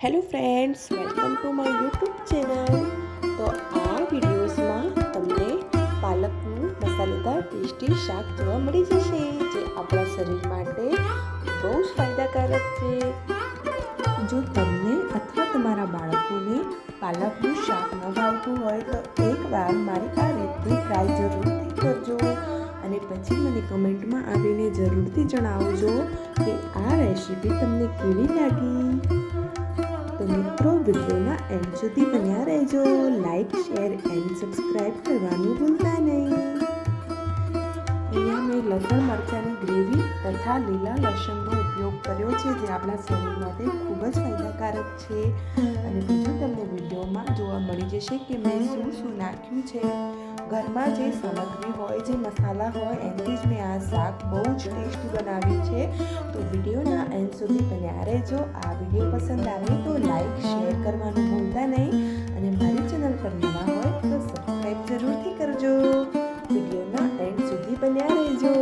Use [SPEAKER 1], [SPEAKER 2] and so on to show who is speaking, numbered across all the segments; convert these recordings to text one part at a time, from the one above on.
[SPEAKER 1] Hello friends, welcome to my YouTube channel. તો આ વિડીયોઝમાં તમને પાલકનું મસાલેદાર ટેસ્ટી શાક જોવા મળી જશે, જે આપણા શરીર માટે બહુ જ ફાયદાકારક છે. જો તમને અથવા તમારા બાળકોને પાલકનું શાક ન ભાવતું હોય તો એકવાર મારી આ રીતથી ટ્રાય જરૂરથી કરજો અને પછી મને કમેન્ટમાં આવીને જરૂરથી જણાવજો કે આ રેસીપી તમને કેવી લાગી. તો મિત્રો, વિડીયોના એન્ડ સુધી બન્યા રહેજો. લાઈક, શેર એન્ડ સબસ્ક્રાઈબ કરવાનું ભૂલતા નહીં. અહીંયા મેં લસણ મરચાંની ગ્રેવી તથા લીલા લસણનો ઉપયોગ કર્યો છે, જે આપણા શરીર માટે ખૂબ જ ફાયદાકારક છે. અને બીજું તમને વિડીયોમાં જોવા મળી જશે કે મેં શું નાખ્યું છે. ઘરમાં જે સામગ્રી હોય, જે મસાલા હોય, એનાથી જ મેં આ શાક બહુ જ ટેસ્ટી બનાવ્યું છે. તો વિડીયોના એન્ડ સુધી બન્યા રહેજો. આ વિડીયો પસંદ આવે તો લાઈક, શેર કરવાનું ભૂલતા નહીં અને મારી ચેનલ પર નવા હોય તો સબસ્ક્રાઈબ જરૂરથી કરજો. વિડીયોના એન્ડ સુધી બન્યા રહેજો.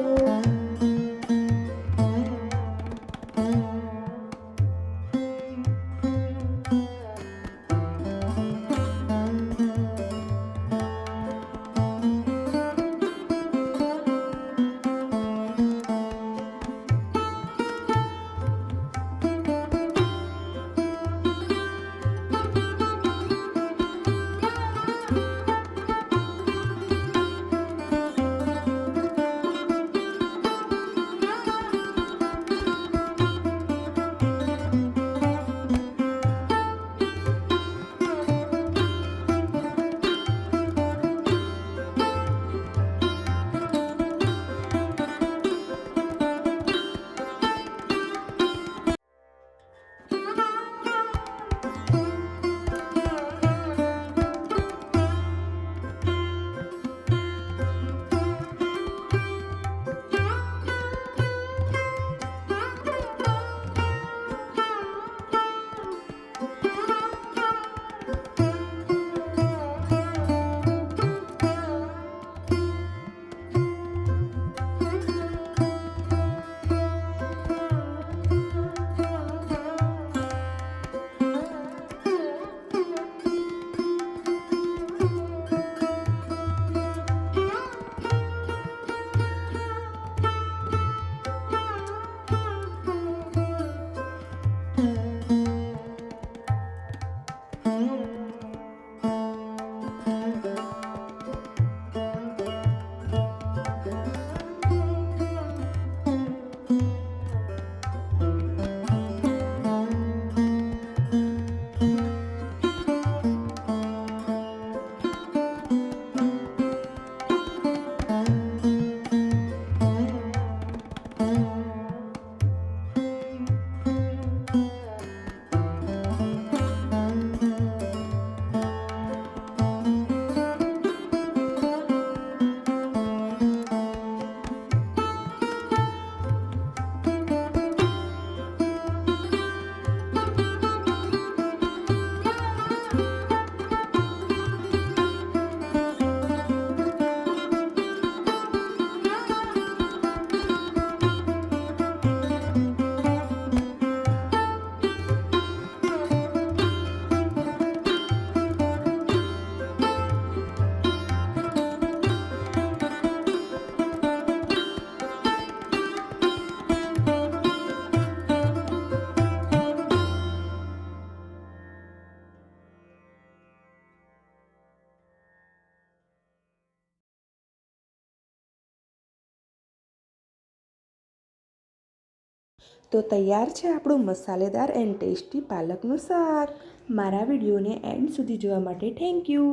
[SPEAKER 1] તો તૈયાર છે આપણું મસાલેદાર એન્ડ ટેસ્ટી પાલકનું શાક. મારા વિડીયોને એન્ડ સુધી જોવા માટે થેન્ક યુ.